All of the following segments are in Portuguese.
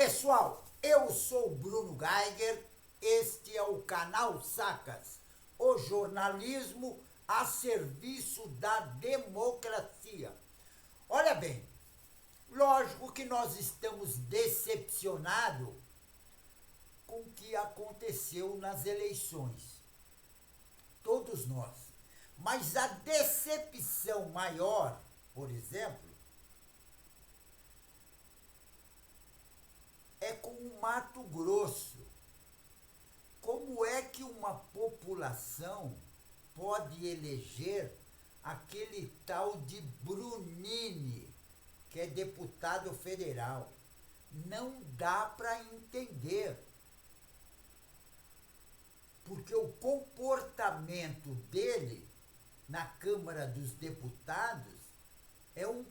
pessoal, eu sou o Bruno Geiger, este é o canal Sacas, o jornalismo a serviço da democracia. Olha bem, lógico que nós estamos decepcionados com o que aconteceu nas eleições, todos nós. Mas a decepção maior, por exemplo, é com o Mato Grosso. Como é que uma população pode eleger aquele tal de Brunini, que é deputado federal? Não dá para entender. Porque o comportamento dele na Câmara dos Deputados é um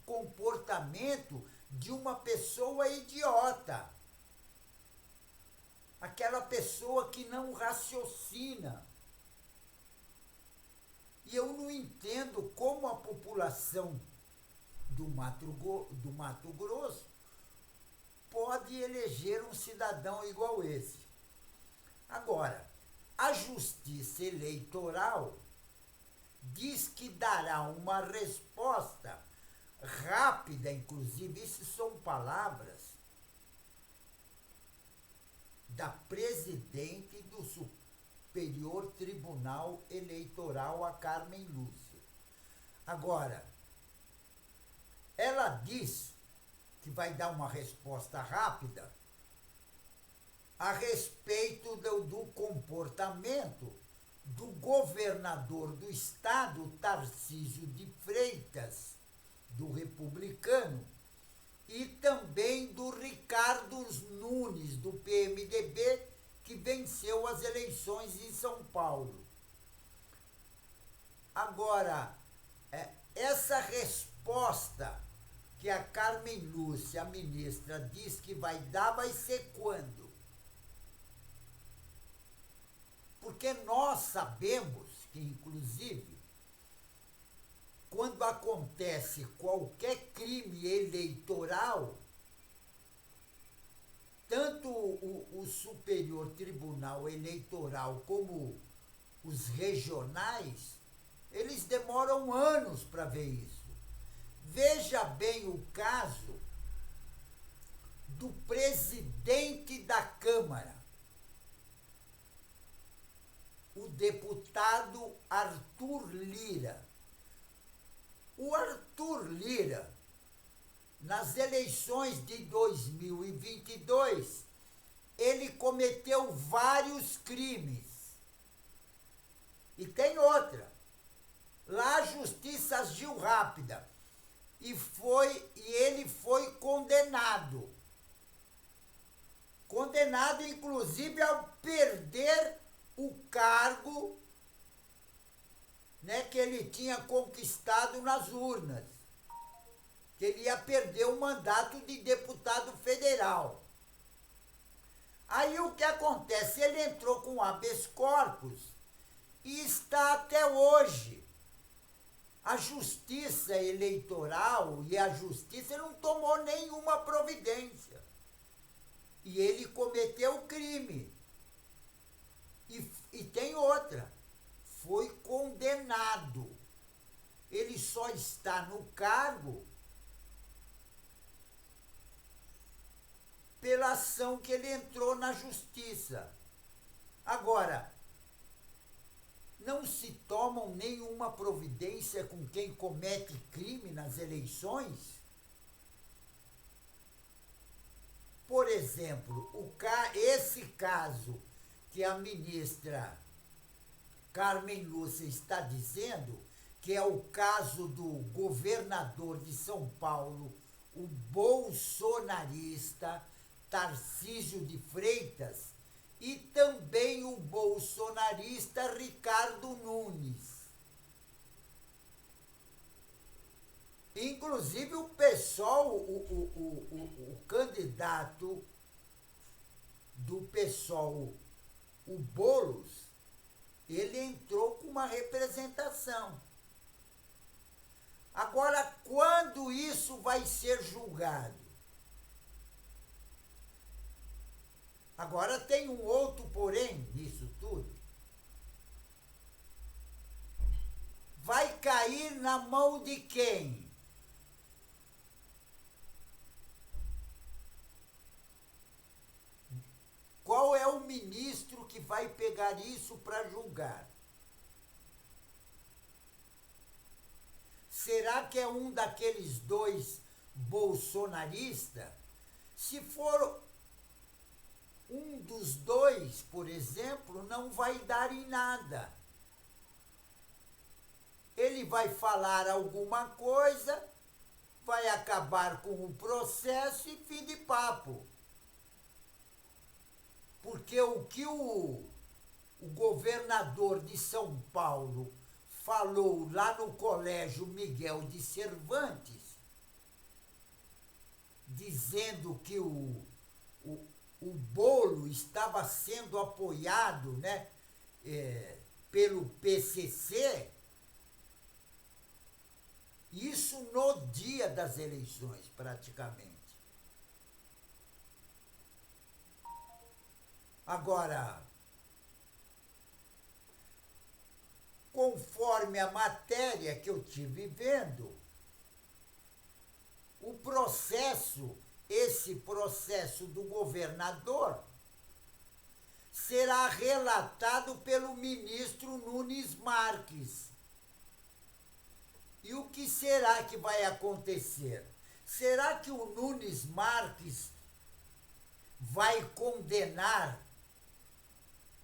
comportamento de uma pessoa idiota. Aquela pessoa que não raciocina. E eu não entendo como a população do Mato Grosso pode eleger um cidadão igual esse. Agora, a Justiça Eleitoral diz que dará uma resposta rápida, inclusive, isso são palavras da presidente do Superior Tribunal Eleitoral, a Carmen Lúcia. Agora, ela diz que vai dar uma resposta rápida a respeito do comportamento do governador do estado, Tarcísio de Freitas, do Republicano, e também do Ricardo Nunes, do PMDB, que venceu as eleições em São Paulo. Agora, essa resposta que a Carmen Lúcia, a ministra, diz que vai dar, vai ser quando? Porque nós sabemos que, inclusive, quando acontece qualquer crime eleitoral, tanto o Superior Tribunal Eleitoral como os regionais, eles demoram anos para ver isso. Veja bem o caso do presidente da Câmara, o deputado Arthur Lira. O Arthur Lira, nas eleições de 2022, ele cometeu vários crimes. E tem outra. Lá a justiça agiu rápida e ele foi condenado. Condenado, inclusive, ao perder o cargo, que ele tinha conquistado nas urnas, que ele ia perder o mandato de deputado federal. Aí o que acontece? Ele entrou com habeas corpus e está até hoje. A Justiça Eleitoral e a Justiça não tomou nenhuma providência. E ele cometeu crime. E tem outra. Foi condenado. Ele só está no cargo pela ação que ele entrou na justiça. Agora, não se tomam nenhuma providência com quem comete crime nas eleições? Por exemplo, esse caso que a ministra Carmen Lúcia está dizendo, que é o caso do governador de São Paulo, o bolsonarista Tarcísio de Freitas, e também o bolsonarista Ricardo Nunes. Inclusive o PSOL, o candidato do PSOL, o Boulos, ele entrou com uma representação. Agora, quando isso vai ser julgado? Agora tem um outro porém nisso tudo. Vai cair na mão de quem? Qual é o ministro que vai pegar isso para julgar? Será que é um daqueles dois bolsonaristas? Se for um dos dois, por exemplo, não vai dar em nada. Ele vai falar alguma coisa, vai acabar com o processo e fim de papo. Porque o que o governador de São Paulo falou lá no Colégio Miguel de Cervantes, dizendo que o bolo estava sendo apoiado, né, pelo PCC, isso no dia das eleições, praticamente. Agora, conforme a matéria que eu tive vendo, o processo, esse processo do governador, será relatado pelo ministro Nunes Marques. E o que será que vai acontecer? Será que o Nunes Marques vai condenar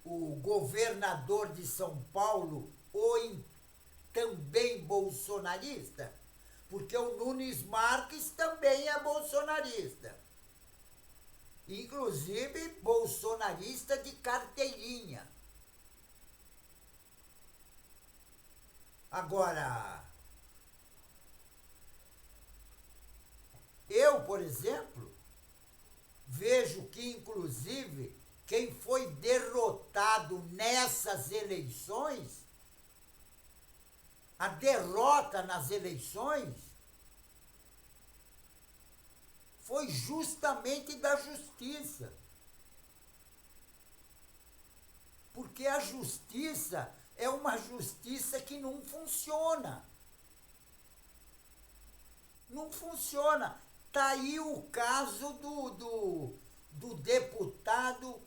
o governador de São Paulo, ou também bolsonarista? Porque o Nunes Marques também é bolsonarista. Inclusive bolsonarista de carteirinha. Agora, eu, por exemplo, vejo que, inclusive, quem foi derrotado nessas eleições, a derrota nas eleições, foi justamente da justiça. Porque a justiça é uma justiça que não funciona. Não funciona. Está aí o caso do deputado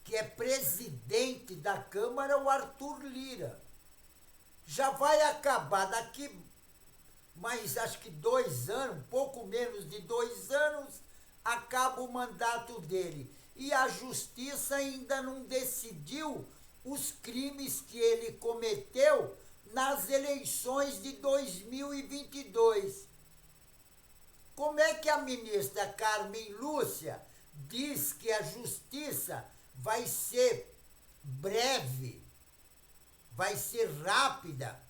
que é presidente da Câmara, o Arthur Lira. Já vai acabar daqui, mas acho que 2 anos, pouco menos de 2 anos, acaba o mandato dele. E a justiça ainda não decidiu os crimes que ele cometeu nas eleições de 2022. Como é que a ministra Carmen Lúcia diz que a justiça vai ser breve, vai ser rápida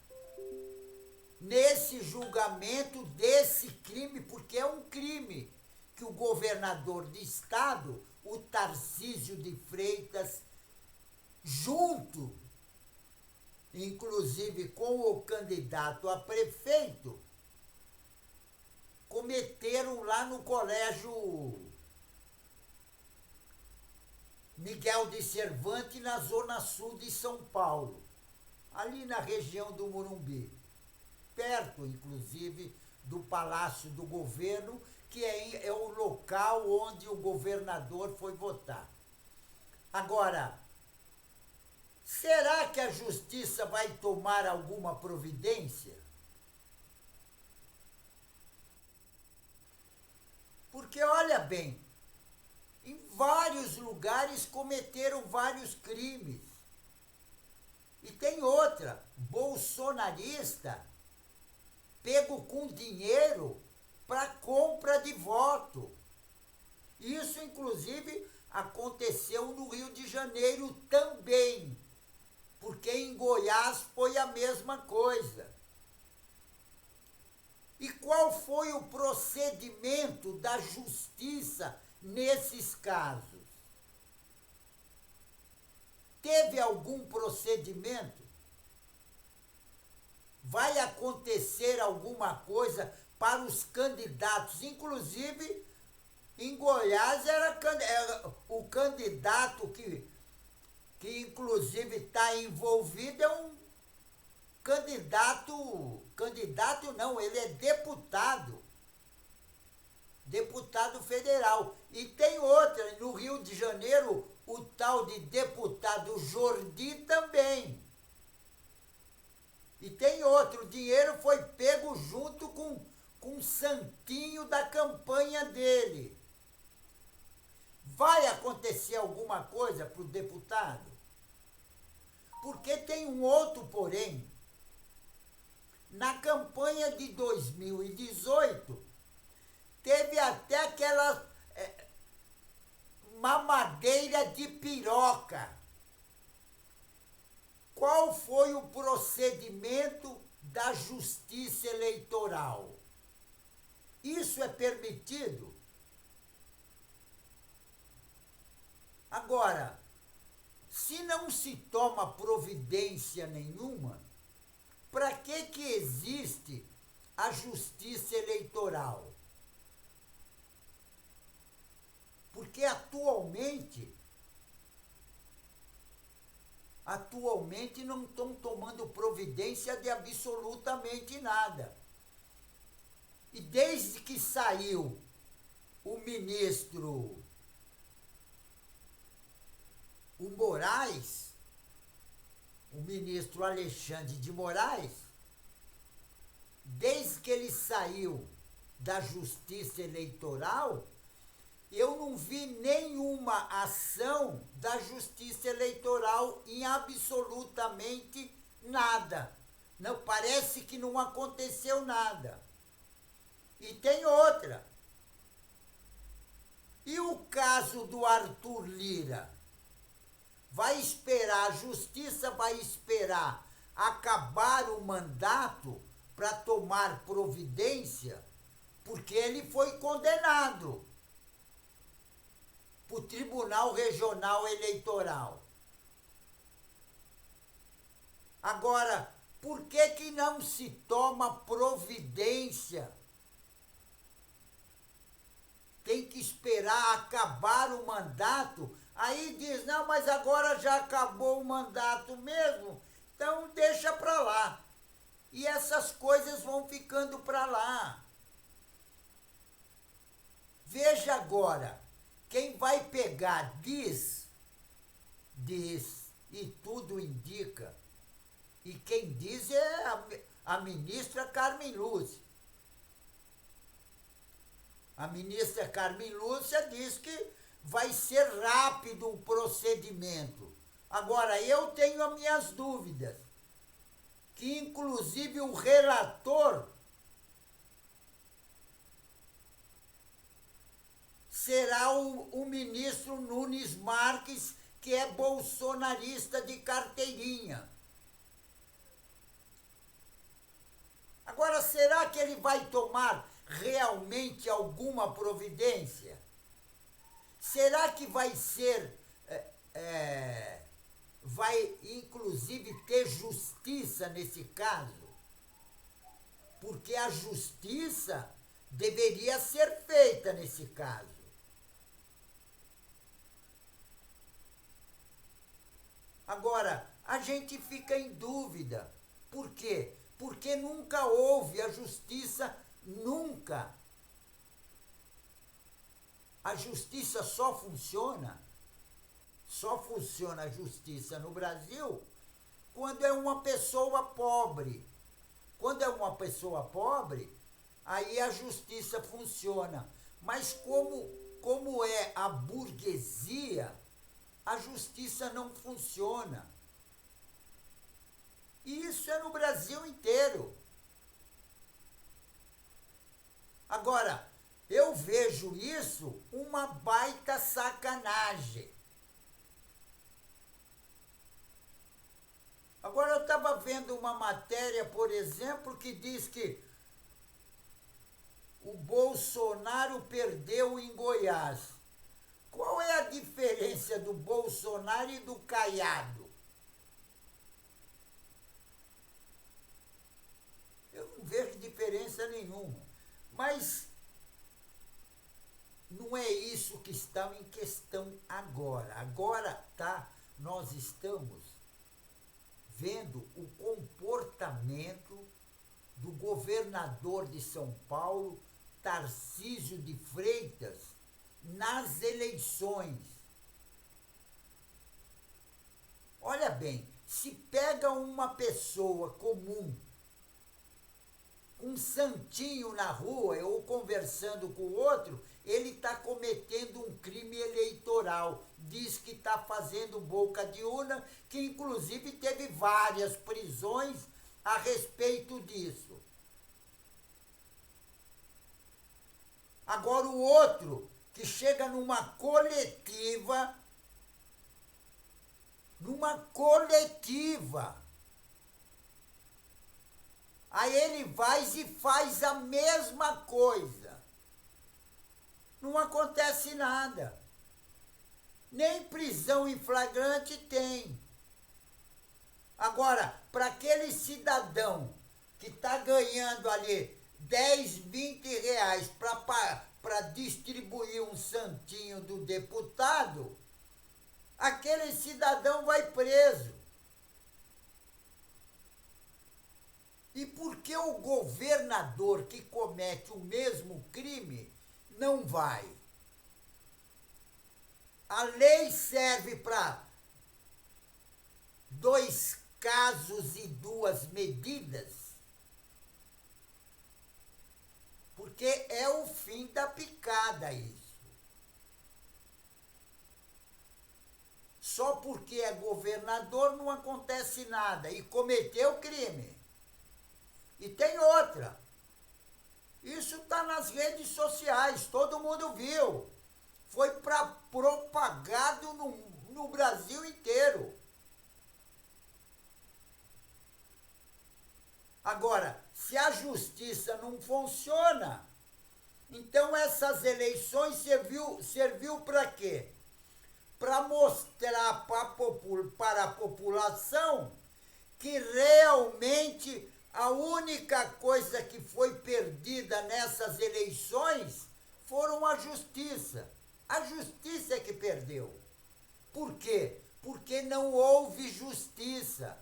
nesse julgamento desse crime, porque é um crime que o governador de estado, o Tarcísio de Freitas, junto, inclusive com o candidato a prefeito, cometeram lá no Colégio Miguel de Cervantes, na zona sul de São Paulo, ali na região do Morumbi, perto, inclusive, do Palácio do Governo, que é o local onde o governador foi votar. Agora, será que a justiça vai tomar alguma providência? Porque, olha bem, em vários lugares cometeram vários crimes. E tem outra, bolsonarista, pego com dinheiro para compra de voto. Isso, inclusive, aconteceu no Rio de Janeiro também, porque em Goiás foi a mesma coisa. E qual foi o procedimento da justiça nesses casos? Teve algum procedimento? Vai acontecer alguma coisa para os candidatos? Inclusive, em Goiás, o candidato que inclusive está envolvido é um candidato não, ele é deputado federal. E tem outra, no Rio de Janeiro, o tal de deputado Jordi também. E tem outro, o dinheiro foi pego junto com o santinho da campanha dele. Vai acontecer alguma coisa para o deputado? Porque tem um outro porém. Na campanha de 2018, teve até aquela mamadeira de piroca. Qual foi o procedimento da Justiça Eleitoral? Isso é permitido? Agora, se não se toma providência nenhuma, para que existe a Justiça Eleitoral? Porque atualmente não estão tomando providência de absolutamente nada. E desde que saiu o ministro o ministro Alexandre de Moraes, desde que ele saiu da Justiça Eleitoral, eu não vi nenhuma ação da Justiça Eleitoral em absolutamente nada. Não, parece que não aconteceu nada. E tem outra. E o caso do Arthur Lira? A Justiça vai esperar acabar o mandato para tomar providência, porque ele foi condenado para o Tribunal Regional Eleitoral. Agora, por que não se toma providência? Tem que esperar acabar o mandato. Aí diz, não, mas agora já acabou o mandato mesmo, então deixa para lá. E essas coisas vão ficando para lá. Veja agora, quem vai pegar diz, e tudo indica, e quem diz é a ministra Carmen Lúcia. A ministra Carmen Lúcia diz que vai ser rápido o procedimento. Agora, eu tenho as minhas dúvidas, que inclusive o relator será o ministro Nunes Marques, que é bolsonarista de carteirinha. Agora, será que ele vai tomar realmente alguma providência? Será que vai ser, vai inclusive ter justiça nesse caso? Porque a justiça deveria ser feita nesse caso. Agora, a gente fica em dúvida. Por quê? Porque nunca houve a justiça, nunca. A justiça só funciona a justiça no Brasil quando é uma pessoa pobre. Quando é uma pessoa pobre, aí a justiça funciona. Mas como é a burguesia, a justiça não funciona. E isso é no Brasil inteiro. Agora, eu vejo isso uma baita sacanagem. Agora, eu estava vendo uma matéria, por exemplo, que diz que o Bolsonaro perdeu em Goiás. Qual é a diferença do Bolsonaro e do Caiado? Eu não vejo diferença nenhuma. Mas não não é isso que está em questão agora. Agora nós estamos vendo o comportamento do governador de São Paulo, Tarcísio de Freitas, nas eleições. Olha bem, se pega uma pessoa comum, um santinho na rua ou conversando com o outro, ele está cometendo um crime eleitoral. Diz que está fazendo boca de urna, que inclusive teve várias prisões a respeito disso. Agora o outro, que chega numa coletiva, aí ele vai e faz a mesma coisa. Não acontece nada. Nem prisão em flagrante tem. Agora, para aquele cidadão que está ganhando ali 10, 20 reais para distribuir um santinho do deputado, aquele cidadão vai preso. E por que o governador que comete o mesmo crime não vai? A lei serve para 2 casos e 2 medidas, porque é o fim da picada isso. Só porque é governador não acontece nada e cometeu crime. E tem outra. Isso está nas redes sociais, todo mundo viu. Foi propagado no Brasil inteiro. Agora, se a justiça não funciona, então essas eleições serviu para quê? Para mostrar para a população que realmente a única coisa que foi perdida nessas eleições foram a justiça. A justiça é que perdeu. Por quê? Porque não houve justiça.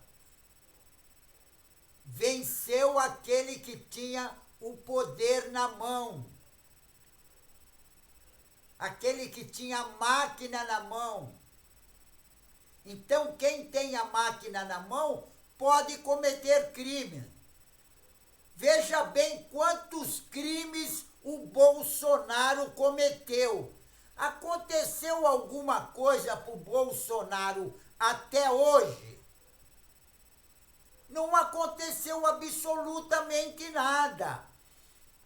Venceu aquele que tinha o poder na mão. Aquele que tinha a máquina na mão. Então, quem tem a máquina na mão pode cometer crime. Veja bem quantos crimes o Bolsonaro cometeu. Aconteceu alguma coisa para o Bolsonaro até hoje? Não aconteceu absolutamente nada.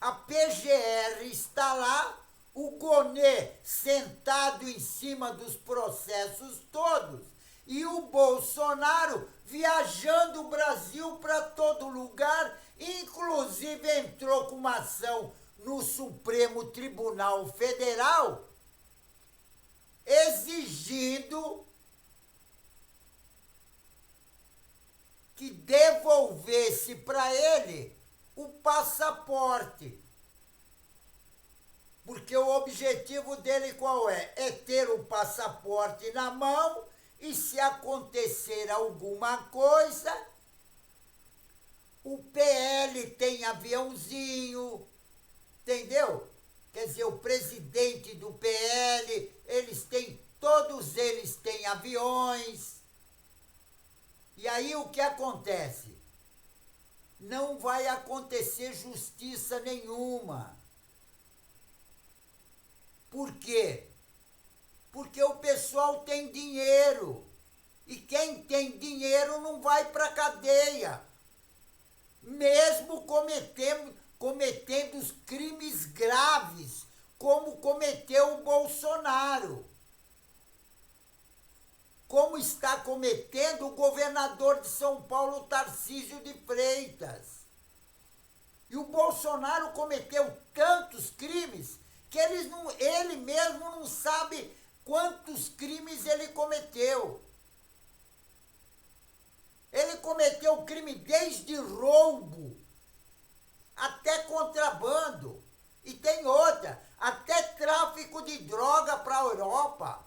A PGR está lá, o Gonê sentado em cima dos processos todos e o Bolsonaro viajando o Brasil para todo lugar, inclusive entrou com uma ação no Supremo Tribunal Federal exigindo que devolvesse para ele o passaporte. Porque o objetivo dele qual é? É ter o passaporte na mão e se acontecer alguma coisa, o PL tem aviãozinho, entendeu? Quer dizer, o presidente do PL, todos eles têm aviões. E aí o que acontece? Não vai acontecer justiça nenhuma. Por quê? Porque o pessoal tem dinheiro. E quem tem dinheiro não vai para a cadeia. Mesmo cometendo os crimes graves, como cometeu o Bolsonaro. Como está cometendo o governador de São Paulo, Tarcísio de Freitas. E o Bolsonaro cometeu tantos crimes que ele mesmo não sabe quantos crimes ele cometeu. Ele cometeu crime desde roubo até contrabando. E tem outra, até tráfico de droga para a Europa.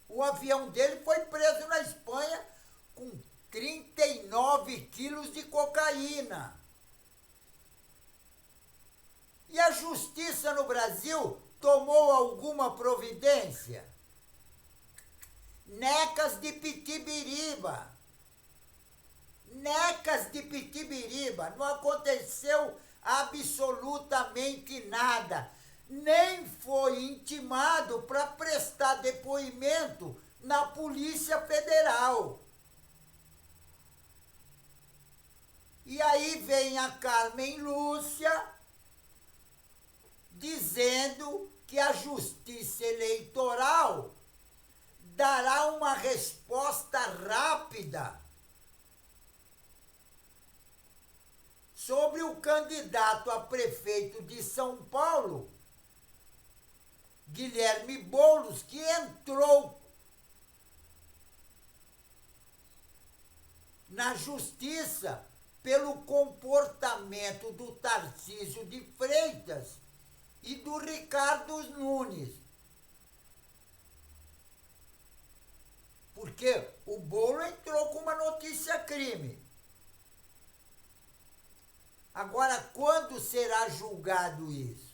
O avião dele foi preso na Espanha com 39 quilos de cocaína. E a justiça no Brasil tomou alguma providência? Necas de Pitibiriba. Necas de Pitibiriba. Não aconteceu absolutamente nada. Nem foi intimado para prestar depoimento na Polícia Federal. E aí vem a Carmen Lúcia dizendo que a Justiça Eleitoral dará uma resposta rápida sobre o candidato a prefeito de São Paulo, Guilherme Boulos, que entrou na justiça pelo comportamento do Tarcísio de Freitas e do Ricardo Nunes. Porque o Boulos entrou com uma notícia crime. Agora, quando será julgado isso?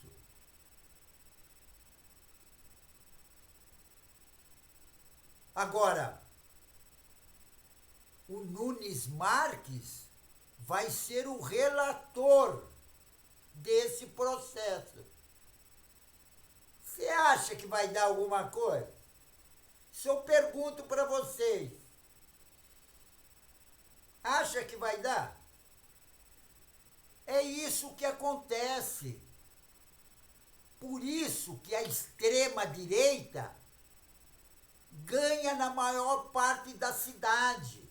Agora, o Nunes Marques vai ser o relator desse processo. Você acha que vai dar alguma coisa? Se eu pergunto para vocês, acha que vai dar? É isso que acontece. Por isso que a extrema-direita ganha na maior parte da cidade.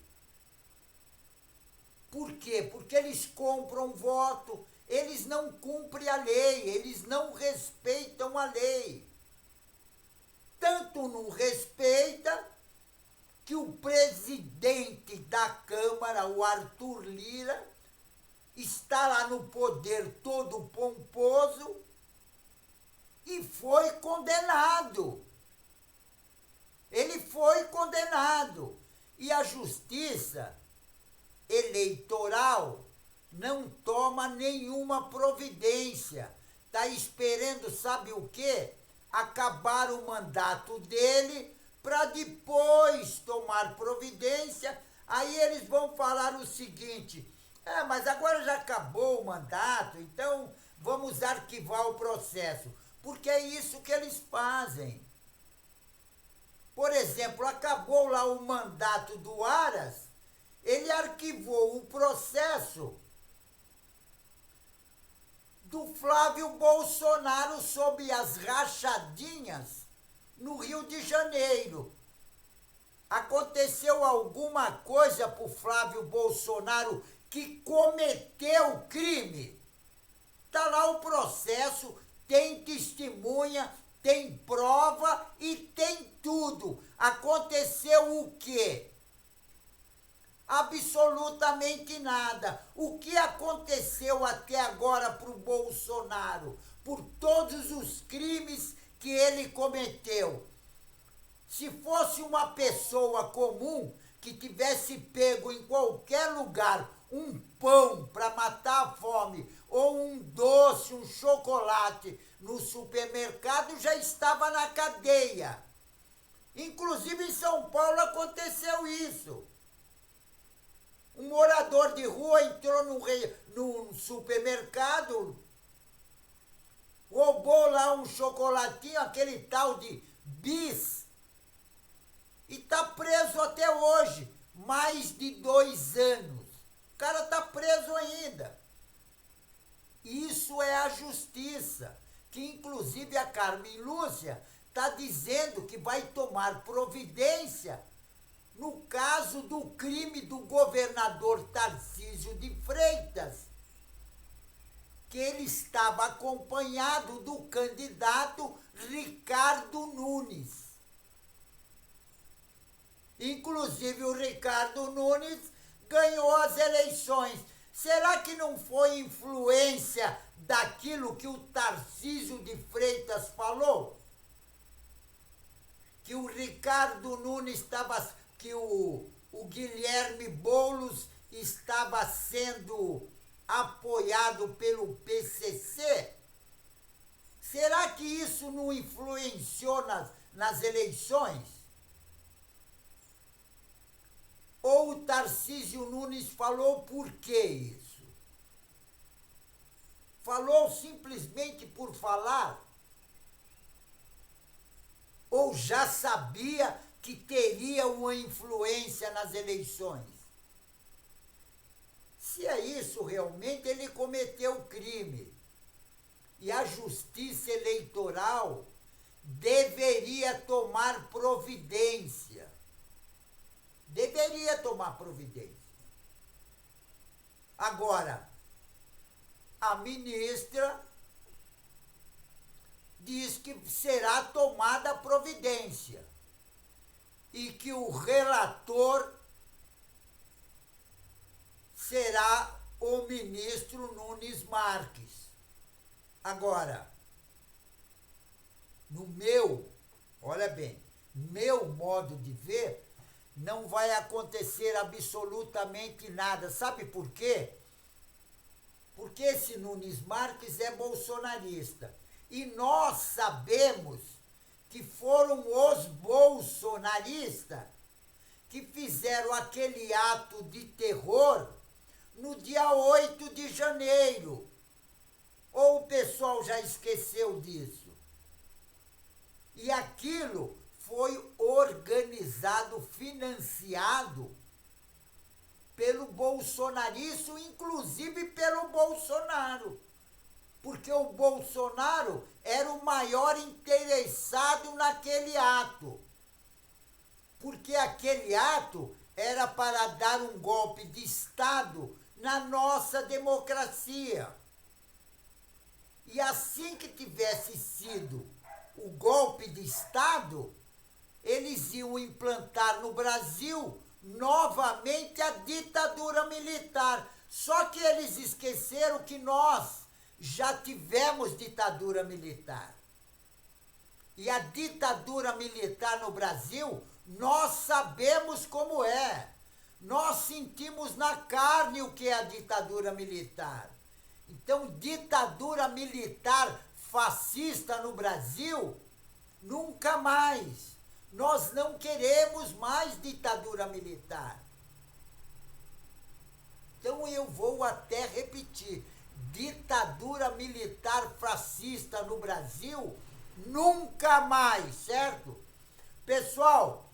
Por quê? Porque eles compram voto, eles não cumprem a lei, eles não respeitam a lei. Tanto não respeita que o presidente da Câmara, o Arthur Lira, está lá no poder todo pomposo e foi condenado. Ele foi condenado. E a Justiça Eleitoral não toma nenhuma providência. Está esperando, sabe o quê? Acabar o mandato dele para depois tomar providência. Aí eles vão falar o seguinte: mas agora já acabou o mandato, então vamos arquivar o processo. Porque é isso que eles fazem. Por exemplo, acabou lá o mandato do Aras, ele arquivou o processo do Flávio Bolsonaro sobre as rachadinhas no Rio de Janeiro. Aconteceu alguma coisa para o Flávio Bolsonaro que cometeu crime? Está lá o processo, tem testemunha, tem prova e tem tudo. Aconteceu o quê? Absolutamente nada. O que aconteceu até agora para o Bolsonaro? Por todos os crimes que ele cometeu. Se fosse uma pessoa comum que tivesse pego em qualquer lugar um pão para matar a fome, ou um doce, um chocolate no supermercado, já estava na cadeia. Inclusive em São Paulo aconteceu isso. Um morador de rua entrou num supermercado, roubou lá um chocolatinho, aquele tal de Bis, e está preso até hoje, mais de 2 anos. O cara está preso ainda. Isso é a justiça, que inclusive a Carmen Lúcia está dizendo que vai tomar providência no caso do crime do governador Tarcísio de Freitas, que ele estava acompanhado do candidato Ricardo Nunes. Inclusive o Ricardo Nunes ganhou as eleições Será que não foi influência daquilo que o Tarcísio de Freitas falou? Que o Ricardo Nunes estava, que o Guilherme Boulos estava sendo apoiado pelo PCC? Será que isso não influenciou nas eleições? Ou o Tarcísio Nunes falou por que isso? Falou simplesmente por falar? Ou já sabia que teria uma influência nas eleições? Se é isso realmente, ele cometeu crime. E a Justiça Eleitoral deveria tomar providência. Deveria tomar providência. Agora, a ministra diz que será tomada providência e que o relator será o ministro Nunes Marques. Agora, olha bem, meu modo de ver, não vai acontecer absolutamente nada. Sabe por quê? Porque esse Nunes Marques é bolsonarista. E nós sabemos que foram os bolsonaristas que fizeram aquele ato de terror no dia 8 de janeiro. Ou o pessoal já esqueceu disso? E aquilo foi organizado, financiado pelo bolsonarismo, inclusive pelo Bolsonaro. Porque o Bolsonaro era o maior interessado naquele ato. Porque aquele ato era para dar um golpe de Estado na nossa democracia. E assim que tivesse sido o golpe de Estado, eles iam implantar no Brasil novamente a ditadura militar. Só que eles esqueceram que nós já tivemos ditadura militar. E a ditadura militar no Brasil, nós sabemos como é. Nós sentimos na carne o que é a ditadura militar. Então, ditadura militar fascista no Brasil, nunca mais. Nós não queremos mais ditadura militar. Então eu vou até repetir. Ditadura militar fascista no Brasil, nunca mais, certo? Pessoal,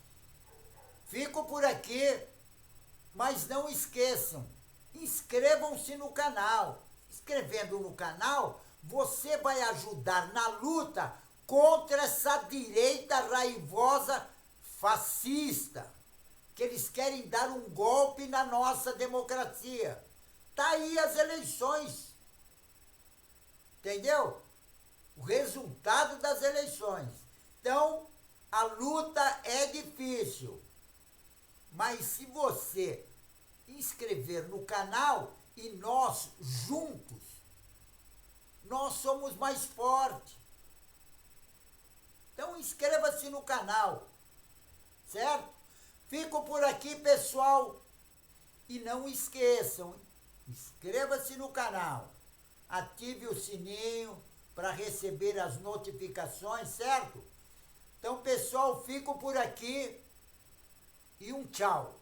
fico por aqui, mas não esqueçam, inscrevam-se no canal. Inscrevendo no canal, você vai ajudar na luta contra essa direita raivosa fascista, que eles querem dar um golpe na nossa democracia. Tá aí as eleições. Entendeu? O resultado das eleições. Então, a luta é difícil. Mas se você inscrever no canal e nós juntos, nós somos mais fortes. Então inscreva-se no canal, certo? Fico por aqui, pessoal. E não esqueçam, inscreva-se no canal. Ative o sininho para receber as notificações, certo? Então, pessoal, fico por aqui e um tchau.